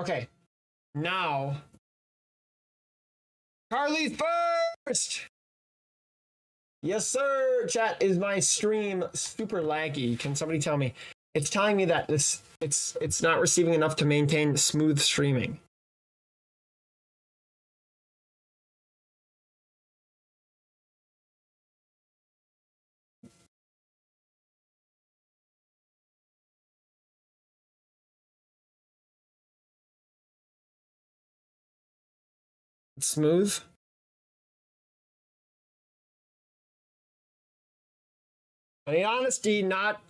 Okay, now Carly's first. Yes, sir. Chat, is my stream super laggy? Can somebody tell me? It's telling me that it's not receiving enough to maintain smooth streaming. Smooth. I need honesty, not.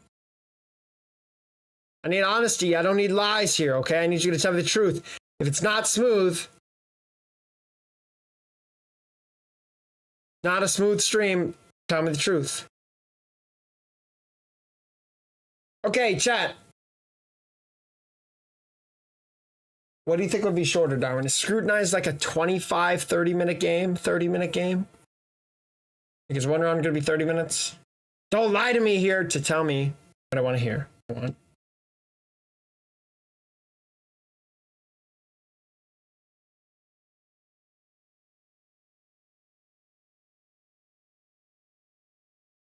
I need honesty. I don't need lies here, okay? I need you to tell me the truth. If it's not smooth, not a smooth stream, tell me the truth. Okay, chat. What do you think would be shorter, Darwin? Is Scrutinized like a 25, 30-minute game? 30-minute game? Like, is one round going to be 30 minutes? Don't lie to me here to tell me what I want to hear. Come on.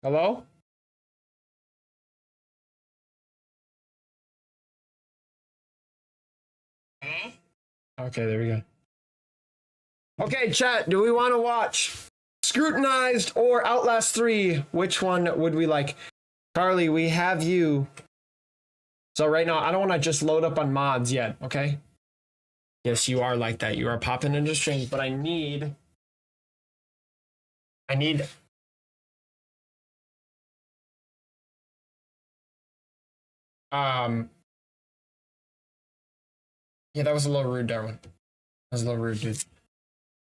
Hello? Okay, there we go. Okay, chat, do we want to watch Scrutinized or Outlast 3? Which one would we like? Carly, we have you. So right now, I don't want to just load up on mods yet, okay? Yes, you are like that. You are popping into streams, but I need yeah, that was a little rude, Darwin. That was a little rude, dude.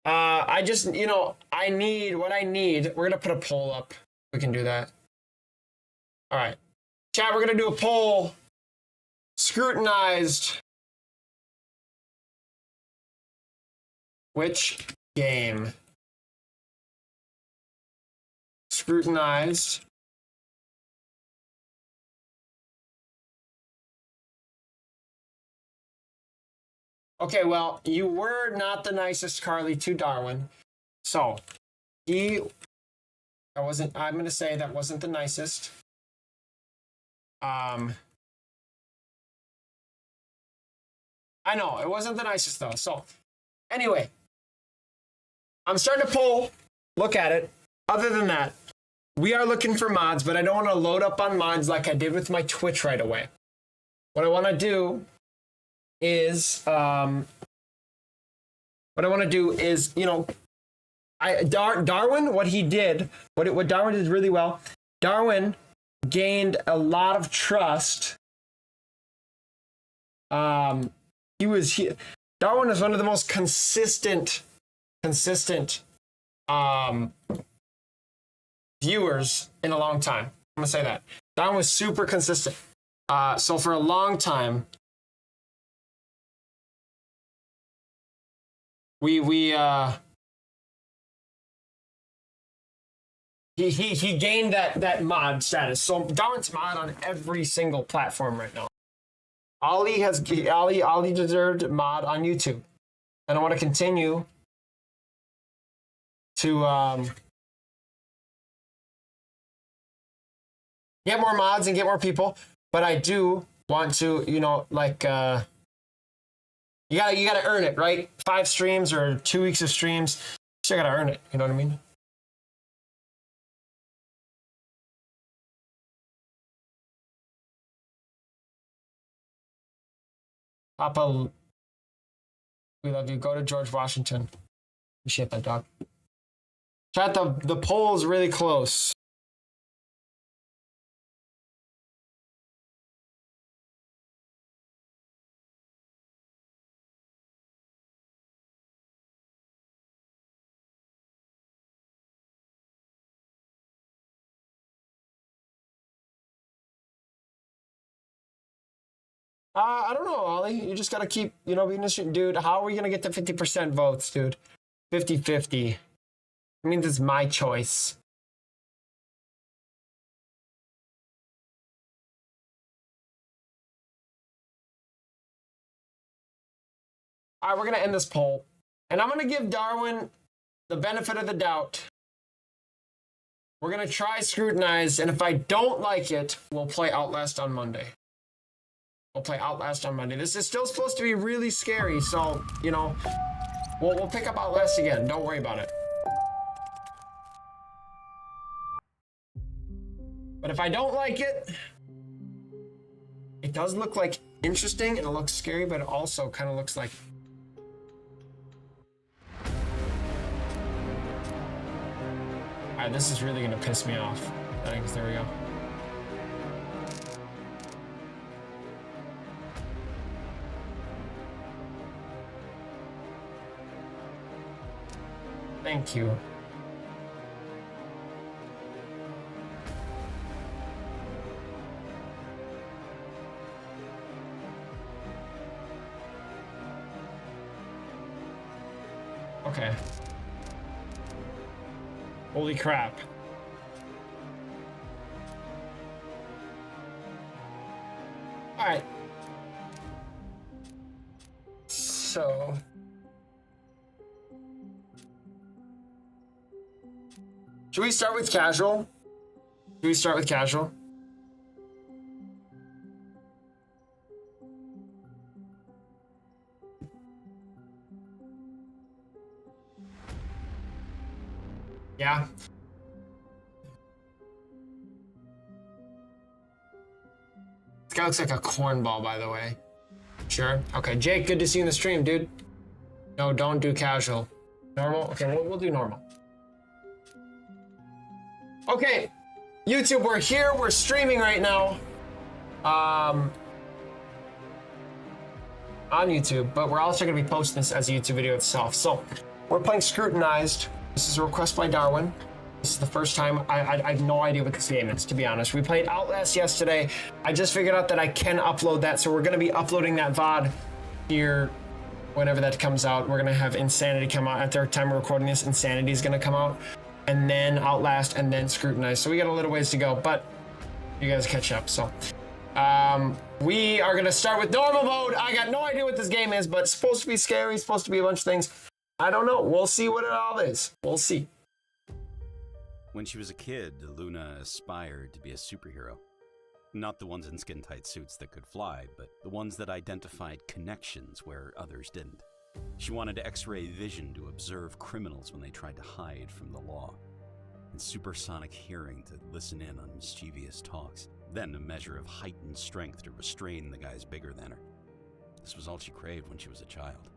I just, I need what I need. We're gonna put a poll up. We can do that. All right, chat. We're gonna do a poll. Scrutinized. Which game? Scrutinized. Okay, well, you were not the nicest, Carly, to Darwin. So, I'm going to say that wasn't the nicest. I know, it wasn't the nicest, though. So, anyway, I'm starting to poll. Look at it. Other than that, we are looking for mods, but I don't want to load up on mods like I did with my Twitch right away. What I want to do is, Darwin, what he did, what Darwin did really well, Darwin gained a lot of trust. Darwin is one of the most consistent viewers in a long time. I'm gonna say that. Darwin was super consistent. So for a long time, he gained that mod status. So Darwin's mod on every single platform right now. Ali deserved mod on YouTube, and I want to continue to get more mods and get more people. But I do want to, you gotta earn it, right? 5 streams or 2 weeks of streams, you gotta earn it. You know what I mean? Papa, we love you. Go to George Washington. Appreciate that, dog. Chat, the poll is really close. I don't know, Ollie. You just gotta keep, being a dude. How are we gonna get to 50% votes, dude? 50-50. I mean, this is my choice. All right, we're going to end this poll. And I'm going to give Darwin the benefit of the doubt. We're going to try Scrutinized, and if I don't like it, we'll play Outlast on Monday. We'll play Outlast on Monday. This is still supposed to be really scary, so, you know, we'll pick up Outlast again. Don't worry about it. But if I don't like it, it does look like interesting, and it looks scary, but it also kind of looks like... Alright, this is really gonna piss me off. Thanks, there we go. Thank you. Okay. Holy crap. All right. So. Should we start with casual? Should we start with casual? Yeah. This guy looks like a cornball, by the way. Sure. Okay, Jake, good to see you in the stream, dude. No, don't do casual. Normal? Okay, we'll do normal. Okay, YouTube, we're here. We're streaming right now. On YouTube, but we're also going to be posting this as a YouTube video itself. So, we're playing Scrutinized. This is a request by Darwin. This is the first time. I have no idea what this game is, to be honest. We played Outlast yesterday. I just figured out that I can upload that, so we're going to be uploading that VOD here whenever that comes out. We're going to have Insanity come out. At the time we're recording this, Insanity is going to come out, and then Outlast, and then Scrutinized. So we got a little ways to go, but you guys catch up. So we are going to start with normal mode. I got no idea what this game is, but it's supposed to be scary. It's supposed to be a bunch of things. I don't know. We'll see what it all is. We'll see. When she was a kid, Luna aspired to be a superhero. Not the ones in skin-tight suits that could fly, but the ones that identified connections where others didn't. She wanted X-ray vision to observe criminals when they tried to hide from the law, and supersonic hearing to listen in on mischievous talks, then a measure of heightened strength to restrain the guys bigger than her. This was all she craved when she was a child.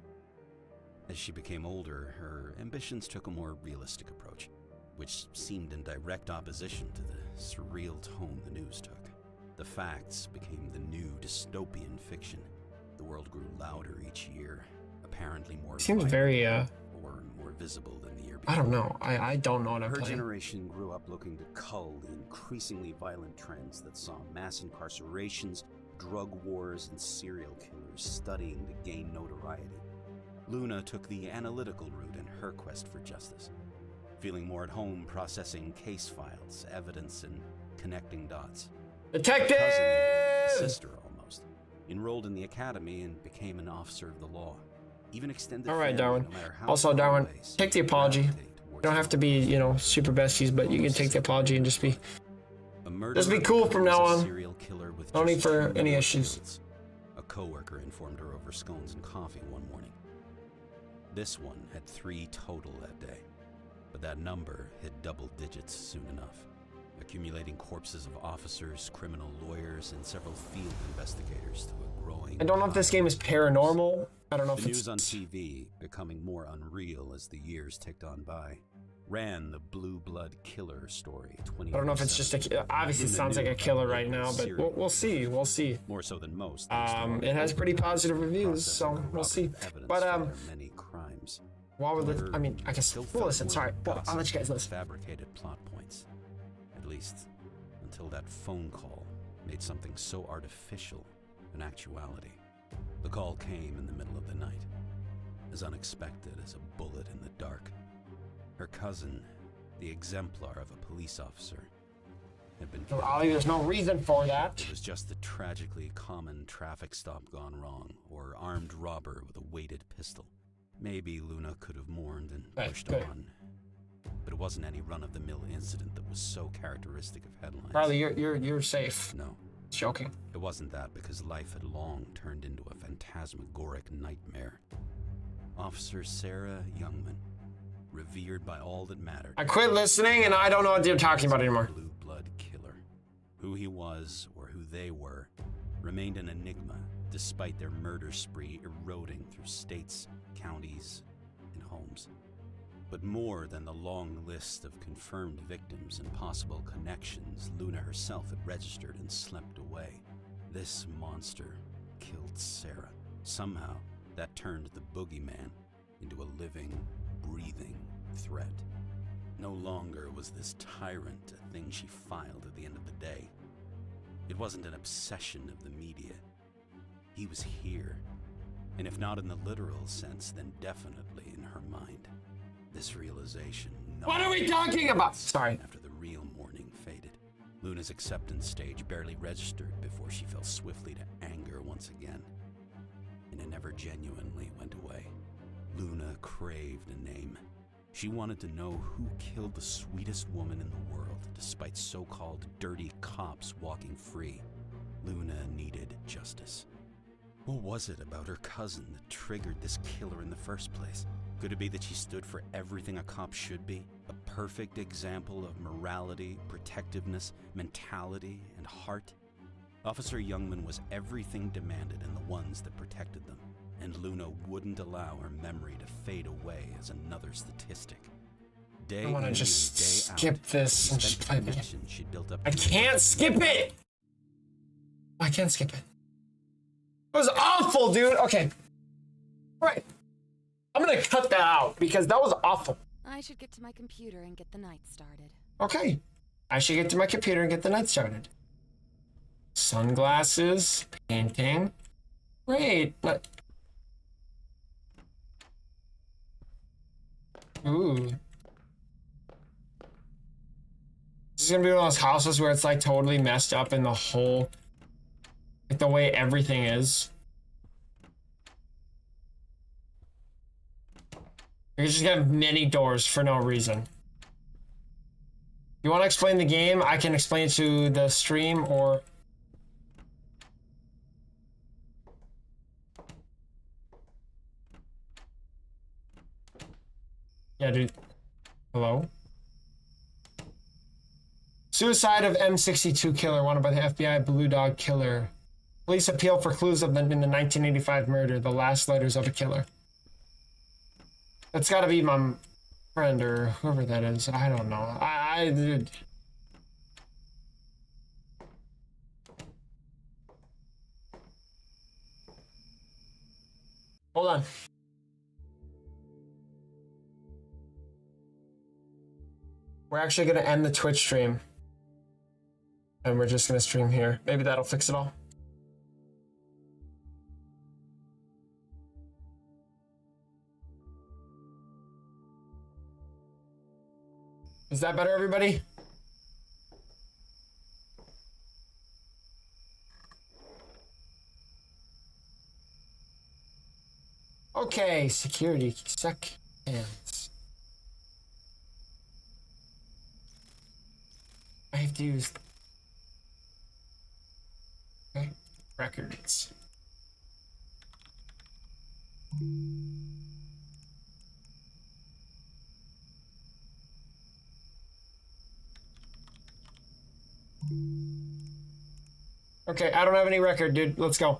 As she became older, her ambitions took a more realistic approach, which seemed in direct opposition to the surreal tone the news took. The facts became the new dystopian fiction. The world grew louder each year, apparently more seems very or more visible than the year before. I don't know. I don't know what I'm Her playing. generation grew up looking to cull the increasingly violent trends that saw mass incarcerations, drug wars, and serial killers studying to gain notoriety. Luna took the analytical route in her quest for justice, feeling more at home processing case files, evidence, and connecting dots. Detective! Cousin, sister almost, enrolled in the academy and became an officer of the law. Even extended all right, family, Darwin. no matter how Also, far Darwin, away, take the apology. You don't have to be, you know, super besties, but you can take the apology and just be cool from now on. No need for any issues. A coworker informed her over scones and coffee one morning. This one had 3 total that day, but that number hit double digits soon enough, accumulating corpses of officers, criminal lawyers, and several field investigators to a growing... I don't know if this game is paranormal. I don't know if the it's... news on TV, becoming more unreal as the years ticked on by, ran the Blue Blood Killer story 20 I don't know if it's just a... Obviously, it sounds like a killer right now, but we'll see. We'll see. More so than most. It has pretty positive reviews, so we'll see. But, many crimes. while we're I mean, I guess we'll listen. Sorry, well, I'll let you guys listen. Fabricated plot points, at least until that phone call made something so artificial an actuality. The call came in the middle of the night, as unexpected as a bullet in the dark. Her cousin, the exemplar of a police officer, had been So, killed. Ollie, there's no reason for that. It was just the tragically common traffic stop gone wrong, or armed robber with a weighted pistol. Maybe Luna could have mourned and pushed on. But it wasn't any run-of-the-mill incident that was so characteristic of headlines. Charlie, you're safe. No. Joking. It wasn't that, because life had long turned into a phantasmagoric nightmare. Officer Sarah Youngman, revered by all that mattered. I quit listening and I don't know what you're talking about anymore. Blue blood killer. Who he was, or who they were, remained an enigma, despite their murder spree eroding through states, counties, and homes. But more than the long list of confirmed victims and possible connections Luna herself had registered and slept away, this monster killed Sarah. Somehow, that turned the boogeyman into a living, breathing threat. No longer was this tyrant a thing she filed at the end of the day. It wasn't an obsession of the media. He was here, and if not in the literal sense, then definitely in her mind. This realization... What are we talking about? Sorry. After the real mourning faded, Luna's acceptance stage barely registered before she fell swiftly to anger once again. And it never genuinely went away. Luna craved a name. She wanted to know who killed the sweetest woman in the world, despite so-called dirty cops walking free. Luna needed justice. What was it about her cousin that triggered this killer in the first place? Could it be that she stood for everything a cop should be? A perfect example of morality, protectiveness, mentality, and heart? Officer Youngman was everything demanded in the ones that protected them, and Luna wouldn't allow her memory to fade away as another statistic. Day I want to in just and day skip out, this and she just spent play the the game. connection she'd built up. I can't skip it! I can't skip it. It was awful, dude. Okay. All right. I'm gonna cut that out because that was awful. I should get to my computer and get the night started. Okay. I should get to my computer and get the night started. Sunglasses, painting. Wait, but... Ooh. This is gonna be one of those houses where it's like totally messed up in the whole... Like the way everything is. You just have many doors for no reason. You want to explain the game? I can explain it to the stream or... Yeah, dude. Hello? Suicide of M62 killer wanted by the FBI. Blue Dog killer. Police appeal for clues in the 1985 murder. The last letters of a killer. That's gotta be my friend or whoever that is. I don't know. Dude. Hold on. We're actually gonna end the Twitch stream. And we're just gonna stream here. Maybe that'll fix it all. Is that better, everybody? Okay, security, seconds. I have to use... Okay, records. Okay, I don't have any record, dude. Let's go.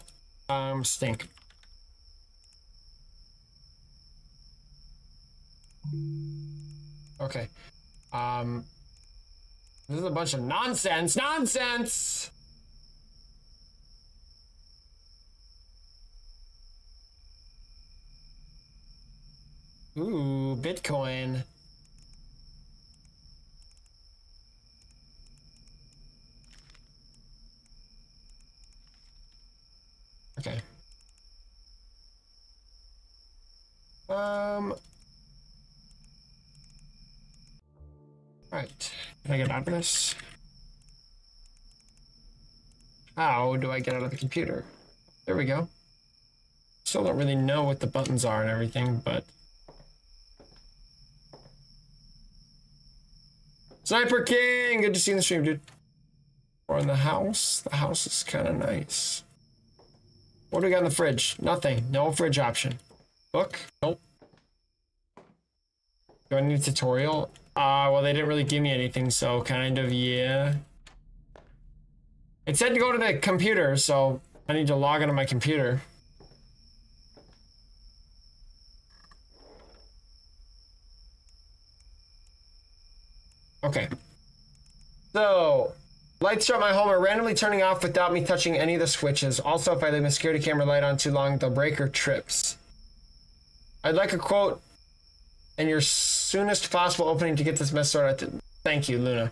Stink. Okay. This is a bunch of nonsense. Nonsense! Ooh, Bitcoin. Okay. Right. Can I get out of this? How do I get out of the computer? There we go. Still don't really know what the buttons are and everything, but... Sniper King! Good to see you in the stream, dude. Or in the house. The house is kind of nice. What do we got in the fridge? Nothing. No fridge option. Book? Nope. Do I need a tutorial? Well, they didn't really give me anything, so kind of, yeah. It said to go to the computer, so I need to log into my computer. Okay. So, lights throughout my home are randomly turning off without me touching any of the switches. Also, if I leave my security camera light on too long, the breaker trips. I'd like a quote and your soonest possible opening to get this mess sorted. Thank you, Luna.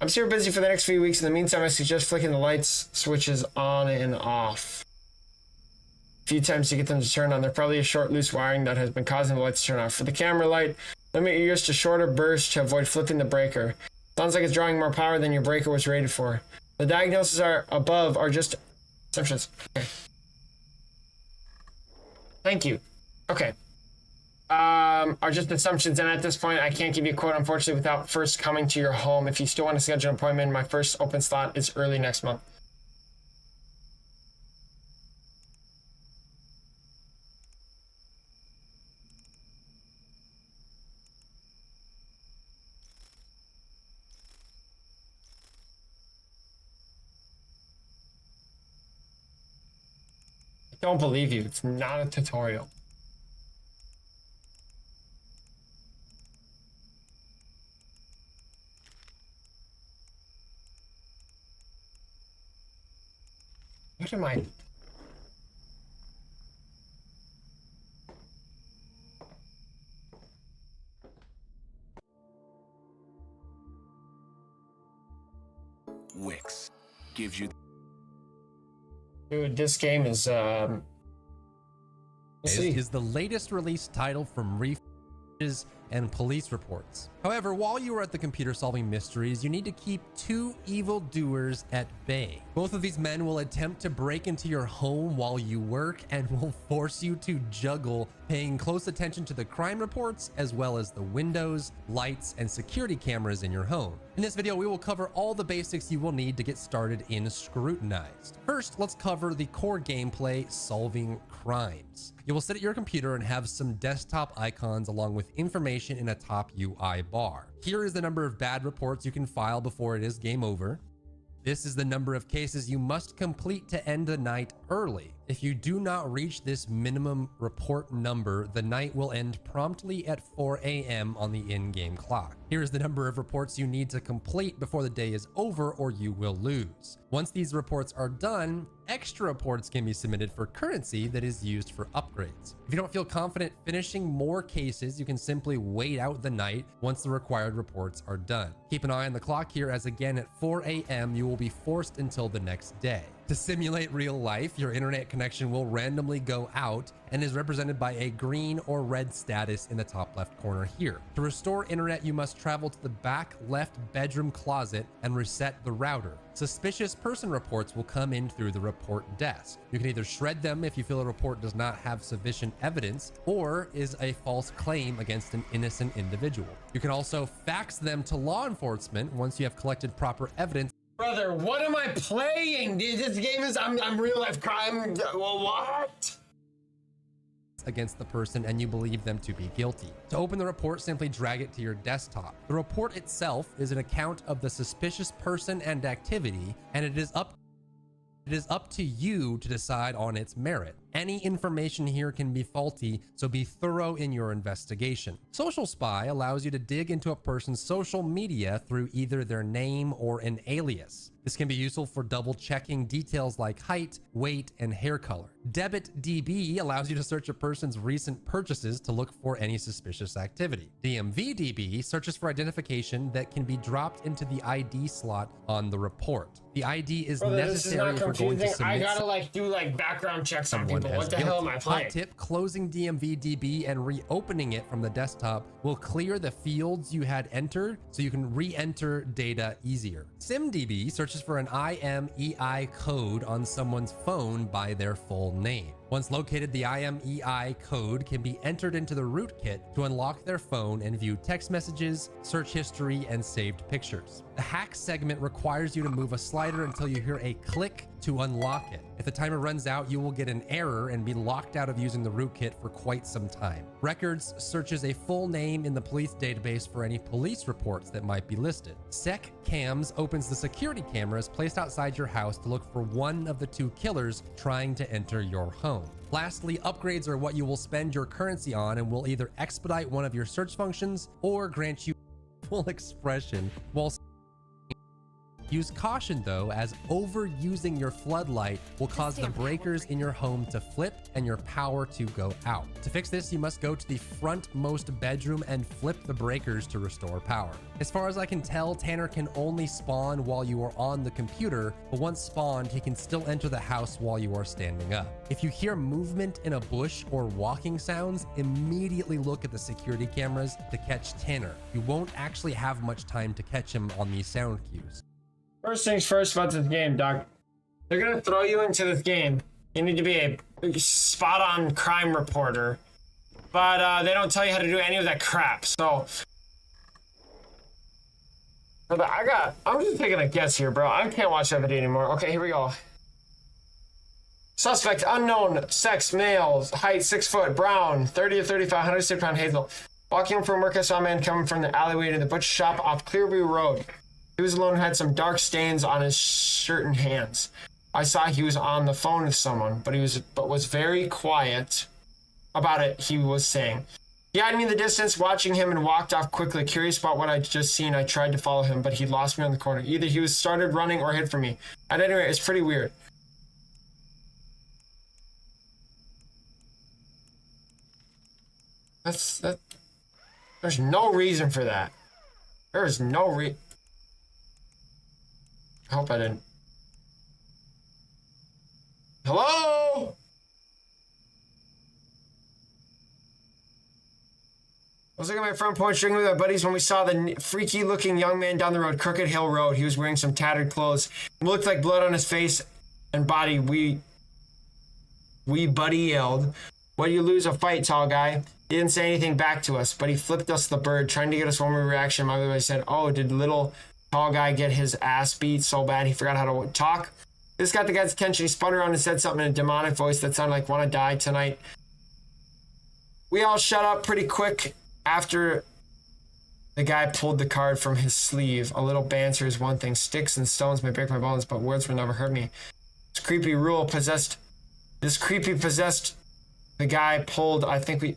I'm super busy for the next few weeks. In the meantime, I suggest flicking the lights switches on and off a few times to get them to turn on. They're probably a short, loose wiring that has been causing the lights to turn off. For the camera light, limit your use to shorter bursts to avoid flipping the breaker. Sounds like it's drawing more power than your breaker was rated for. The diagnoses are above are just assumptions. Okay. Thank you. Okay. Are just assumptions, and at this point I can't give you a quote, unfortunately, without first coming to your home. If you still want to schedule an appointment, my first open slot is early next month. I don't believe you. It's not a tutorial. What am I? Wix gives you. Dude, this game is we'll see. Is the latest released title from Refuges and police reports. However, while you are at the computer solving mysteries, you need to keep two evildoers at bay. Both of these men will attempt to break into your home while you work and will force you to juggle paying close attention to the crime reports as well as the windows, lights, and security cameras in your home. In this video, we will cover all the basics you will need to get started in Scrutinized. First, let's cover the core gameplay, solving crimes. You will sit at your computer and have some desktop icons along with information in a top UI bar. Here is the number of bad reports you can file before it is game over. This is the number of cases you must complete to end the night early. If you do not reach this minimum report number, the night will end promptly at 4 a.m. on the in-game clock. Here is the number of reports you need to complete before the day is over or you will lose. Once these reports are done, extra reports can be submitted for currency that is used for upgrades. If you don't feel confident finishing more cases, you can simply wait out the night once the required reports are done. Keep an eye on the clock here, as again at 4 a.m. you will be forced until the next day. To simulate real life, your internet connection will randomly go out and is represented by a green or red status in the top left corner here. To restore internet, you must travel to the back left bedroom closet and reset the router. Suspicious person reports will come in through the report desk. You can either shred them if you feel a report does not have sufficient evidence or is a false claim against an innocent individual. You can also fax them to law enforcement once you have collected proper evidence. Brother, what am I playing? Dude, this game is I'm real life crime. Well, what? Against the person and you believe them to be guilty. To open the report, simply drag it to your desktop. The report itself is an account of the suspicious person and activity, and it is up to you to decide on its merit. Any information here can be faulty, so be thorough in your investigation. Social Spy allows you to dig into a person's social media through either their name or an alias. This can be useful for double checking details like height, weight, and hair color. Debit DB allows you to search a person's recent purchases to look for any suspicious activity. DMV DB searches for identification that can be dropped into the ID slot on the report. The ID is necessary if we're going to submit. I gotta do background checks on people. someone but as what the guilty. hell am I playing? Hot tip, closing DMV DB and reopening it from the desktop will clear the fields you had entered so you can re-enter data easier. SimDB searches for an IMEI code on someone's phone by their full name. Once located, the IMEI code can be entered into the rootkit to unlock their phone and view text messages, search history, and saved pictures. The hack segment requires you to move a slider until you hear a click to unlock it. If the timer runs out, you will get an error and be locked out of using the rootkit for quite some time. Records searches a full name in the police database for any police reports that might be listed. SecCams opens the security cameras placed outside your house to look for one of the two killers trying to enter your home. Lastly, upgrades are what you will spend your currency on and will either expedite one of your search functions or grant you full expression while use caution though, as overusing your floodlight will cause the breakers in your home to flip and your power to go out. To fix this, you must go to the frontmost bedroom and flip the breakers to restore power. As far as I can tell, Tanner can only spawn while you are on the computer, but once spawned, he can still enter the house while you are standing up. If you hear movement in a bush or walking sounds, immediately look at the security cameras to catch Tanner. You won't actually have much time to catch him on these sound cues. First things first about this game, Doc. They're gonna throw you into this game. You need to be a spot-on crime reporter, but they don't tell you how to do any of that crap. So, I'm just taking a guess here, bro. I can't watch that video anymore. Okay, here we go. Suspect unknown, sex, male, height 6 foot, brown, 30 to 35, 160 pound hazel. Walking home from work, I saw a man coming from the alleyway to the butcher shop off Clearview Road. He was alone and had some dark stains on his shirt and hands. I saw he was on the phone with someone, but was very quiet about it, he was saying. He eyed me in the distance, watching him, and walked off quickly. Curious about what I'd just seen, I tried to follow him, but he lost me on the corner. Either he was started running or hid from me. At any rate, it's pretty weird. There's no reason for that. There is no I hope I didn't. Hello? I was looking at my front porch drinking with my buddies when we saw the freaky looking young man down the road, Crooked Hill Road. He was wearing some tattered clothes. It looked like blood on his face and body. We buddy yelled, "What do you lose a fight, tall guy?" He didn't say anything back to us, but he flipped us the bird, trying to get us one more reaction. My buddy said, "Oh, did little tall guy get his ass beat so bad he forgot how to talk?" This got the guy's attention. He spun around and said something in a demonic voice that sounded like "wanna die tonight." We all shut up pretty quick after the guy pulled the card from his sleeve. A little banter is one thing. Sticks and stones may break my bones, but words will never hurt me. This creepy possessed the guy pulled, I think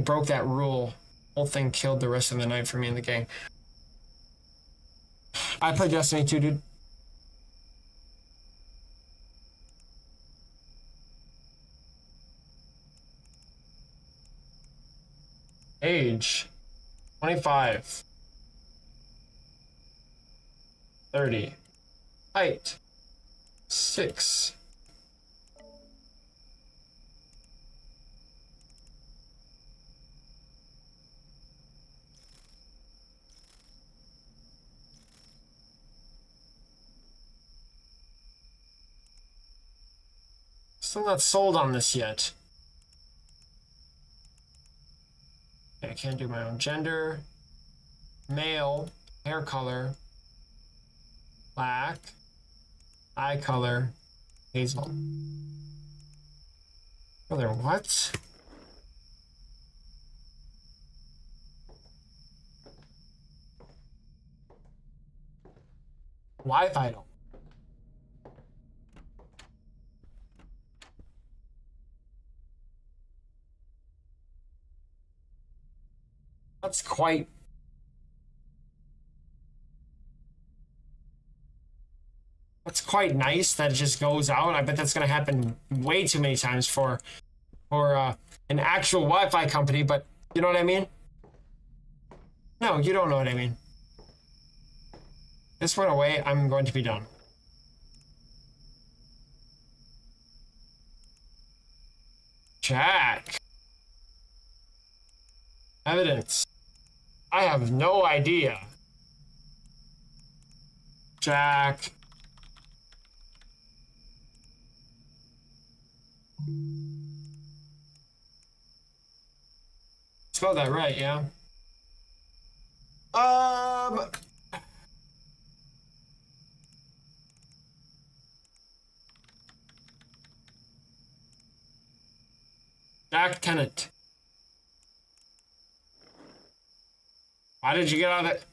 broke that rule. Whole thing killed the rest of the night for me and the gang. I play Destiny 2, dude. Age 25. 30. Height 6. Still not sold on this yet. I can't do my own gender. Male, hair color, black, eye color, hazel. Brother, what? Wi-Fi don't. That's quite nice that it just goes out. I bet that's gonna happen way too many times for an actual Wi-Fi company, but you know what I mean? No, you don't know what I mean. This went away, I'm going to be done. Jack. Evidence. I have no idea. Jack. Spelled that right, yeah. Jack Tennant. Why did you get out of it?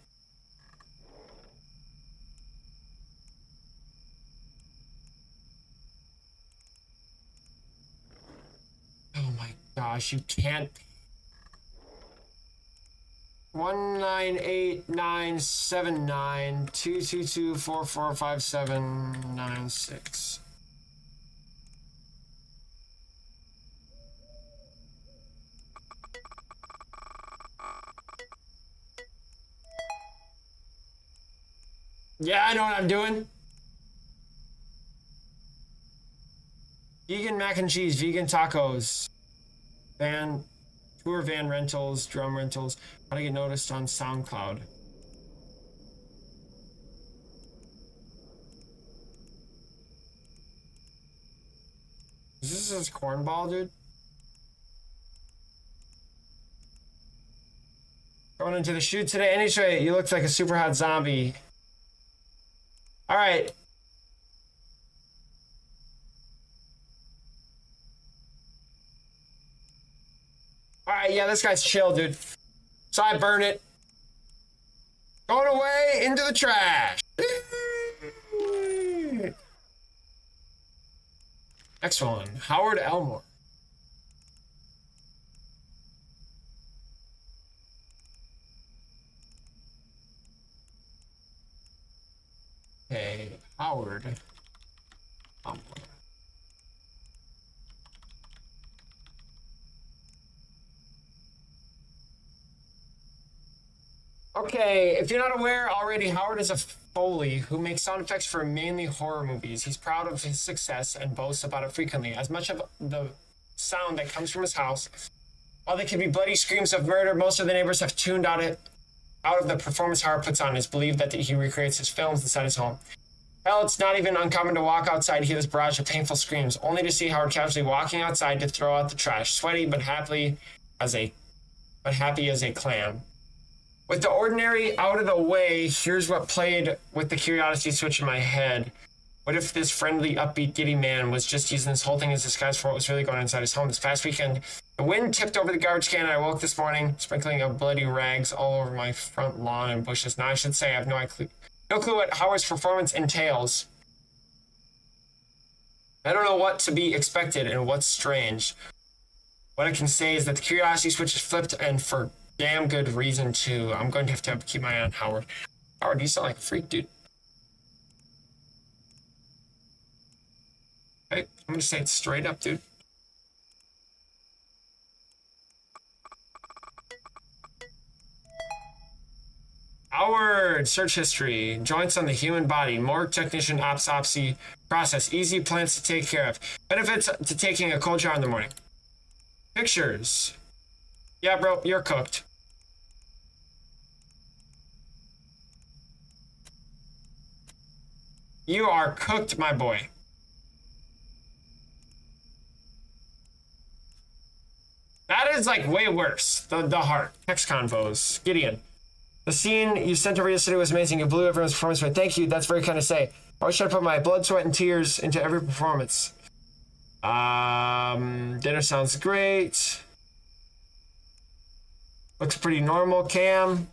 Oh my gosh, you can't. 198979222445796. Yeah, I know what I'm doing. Vegan mac and cheese, vegan tacos, tour van rentals, drum rentals. How to get noticed on SoundCloud. Is this his cornball, dude? Going into the shoot today. Anyway, you look like a super hot zombie. All right. All right, yeah, this guy's chill, dude. So I burn it. Going away into the trash. Next one, Howard Elmore. Okay, Howard Elmore. Okay, if you're not aware already, Howard is a Foley who makes sound effects for mainly horror movies. He's proud of his success and boasts about it frequently. As much of the sound that comes from his house, while they can be bloody screams of murder, most of the neighbors have tuned out of the performance Howard puts on. It's believed that he recreates his films inside his home. Hell, it's not even uncommon to walk outside and hear this barrage of painful screams, only to see Howard casually walking outside to throw out the trash, sweaty but happy as a clam. With the ordinary out of the way, here's what played with the curiosity switch in my head. What if this friendly, upbeat, giddy man was just using this whole thing as disguise for what was really going on inside his home? This past weekend, the wind tipped over the garbage can and I woke this morning, sprinkling of bloody rags all over my front lawn and bushes. Now, I should say I have no clue what Howard's performance entails. I don't know what to be expected and what's strange. What I can say is that the curiosity switch is flipped, and for damn good reason too. I'm going to have to keep my eye on Howard. Howard, you sound like a freak, dude. Hey, I'm gonna say it straight up, dude. Howard, search history, joints on the human body, morgue technician, autopsy process, easy plants to take care of, benefits to taking a cold shower in the morning. Pictures. Yeah, bro, you're cooked. You are cooked, my boy. That is like way worse. The heart. Text convos. Gideon. The scene you sent over yesterday was amazing. You blew everyone's performance away. Thank you. That's very kind to say. I always try to put my blood, sweat, and tears into every performance. Dinner sounds great. Looks pretty normal, Cam.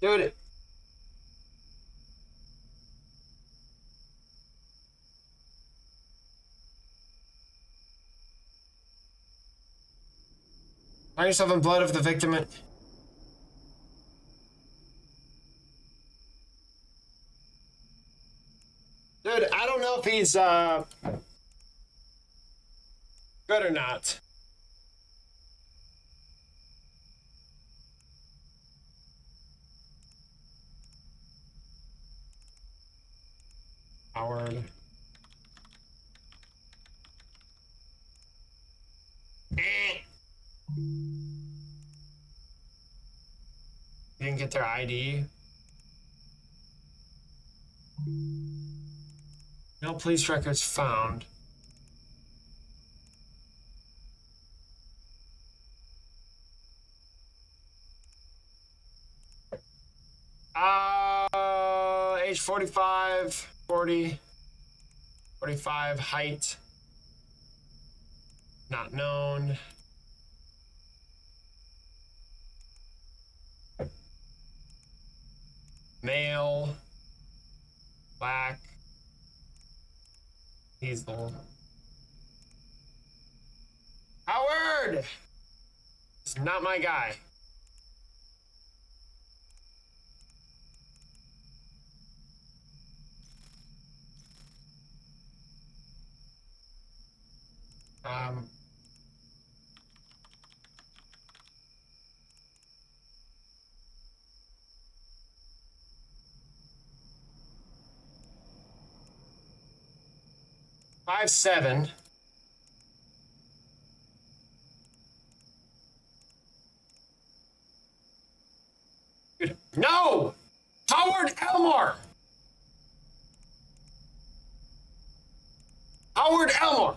Dude. Find yourself in blood of the victim. Dude, I don't know if he's good or not. Howard. Didn't get their ID. No police records found. Age 45, 40, 45, height. Not known. Male. Black. Diesel. Howard! It's not my guy. Um. 5'7". No! Howard Elmore! Howard Elmore!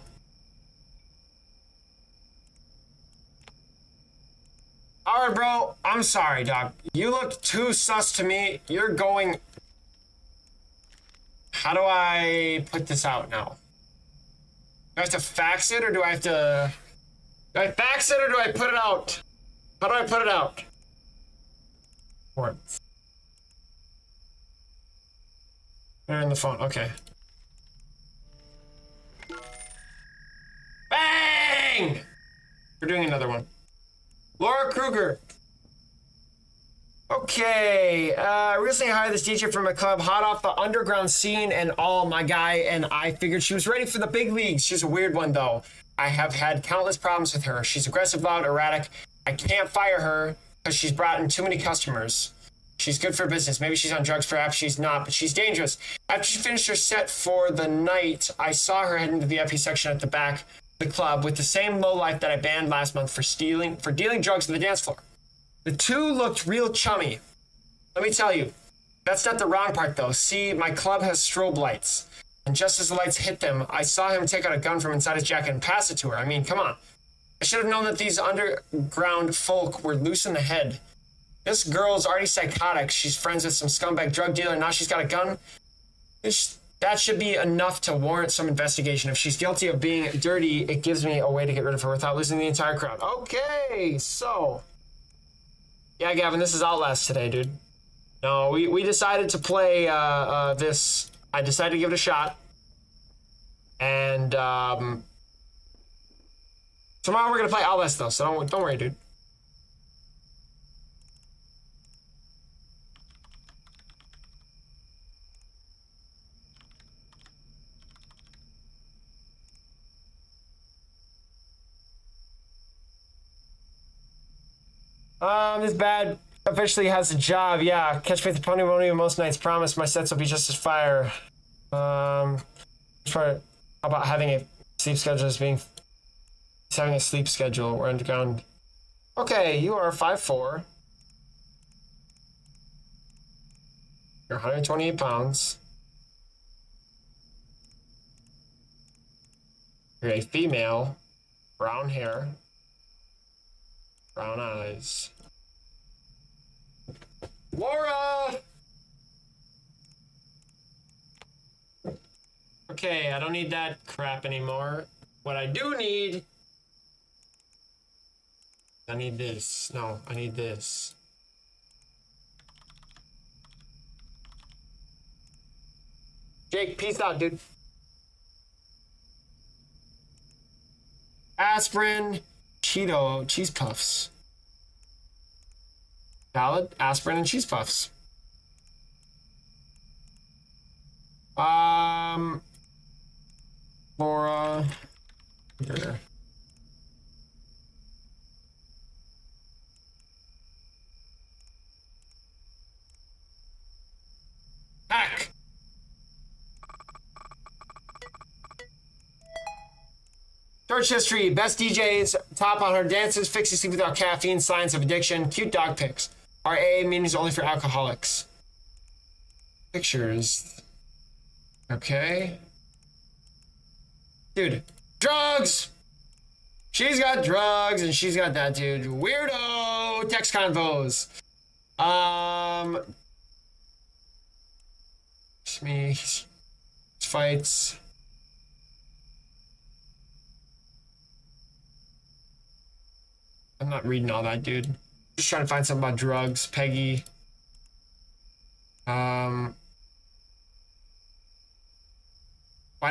Howard, bro, I'm sorry, dog. You look too sus to me. You're going... How do I put this out now? Do I have to fax it, or do I have to... Do I fax it, or do I put it out? How do I put it out? Words. They're in the phone. Okay. Bang! We're doing another one. Laura Kruger. Okay, I recently hired this DJ from a club, hot off the underground scene and all, my guy, and I figured she was ready for the big leagues. She's a weird one, though. I have had countless problems with her. She's aggressive, loud, erratic. I can't fire her because she's brought in too many customers. She's good for business. Maybe she's on drugs, perhaps she's not, but she's dangerous. After she finished her set for the night, I saw her head into the VIP section at the back of the club with the same lowlife that I banned last month for dealing drugs on the dance floor. The two looked real chummy. Let me tell you, that's not the wrong part, though. See, my club has strobe lights. And just as the lights hit them, I saw him take out a gun from inside his jacket and pass it to her. I mean, come on. I should have known that these underground folk were loose in the head. This girl's already psychotic. She's friends with some scumbag drug dealer, and now she's got a gun. That should be enough to warrant some investigation. If she's guilty of being dirty, it gives me a way to get rid of her without losing the entire crowd. Okay, so... Yeah, Gavin, this is Outlast today, dude. No, we decided to play this. I decided to give it a shot. And tomorrow we're going to play Outlast, though, so don't worry, dude. This bad officially has a job. Yeah, catch me at the pony won't even most nights. Promise my sets will be just as fire. How about having a sleep schedule as being... He's having a sleep schedule. We're underground. Okay, you are 5'4". You're 128 pounds. You're a female. Brown hair. Brown eyes. Laura! Okay, I don't need that crap anymore. What I do need... I need this. No, I need this. Jake, peace out, dude. Aspirin, Cheeto, cheese puffs. Salad, aspirin, and cheese puffs. Laura. Here. Heck. Search history, best DJs, top 100 dances, fix you sleep without caffeine, signs of addiction, cute dog pics. RA means only for alcoholics. Pictures. Okay. Dude, drugs! She's got drugs and she's got that, dude. Weirdo! Text convos. Me. Fights. I'm not reading all that, dude. Just trying to find something about drugs. Peggy. Why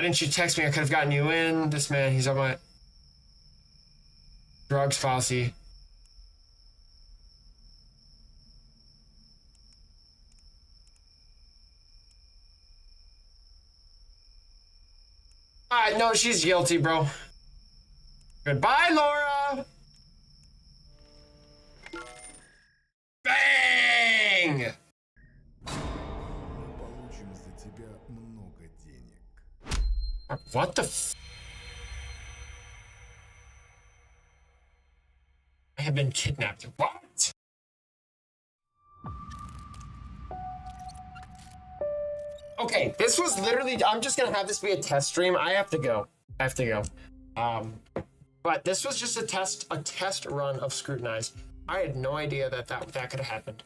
didn't you text me? I could have gotten you in. This man, he's on my drugs policy. Alright, no, she's guilty, bro. Goodbye, Laura! Bang! Получим за тебя много денег. What the f- I have been kidnapped. What? Okay, this was literally, I'm just gonna have this be a test stream. I have to go. But this was just a test run of Scrutinized. I had no idea that could have happened.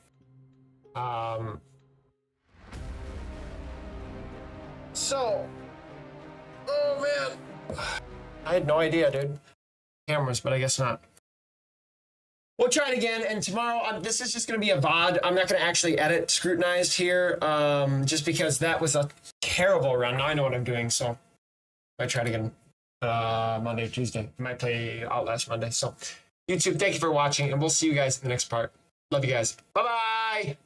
So, oh man, I had no idea, dude. Cameras, but I guess not. We'll try it again, and tomorrow, this is just going to be a VOD. I'm not going to actually edit Scrutinized here, just because that was a terrible run. Now I know what I'm doing, so I try it again Monday or Tuesday. I might play Outlast Monday. So, YouTube, thank you for watching, and we'll see you guys in the next part. Love you guys. Bye-bye!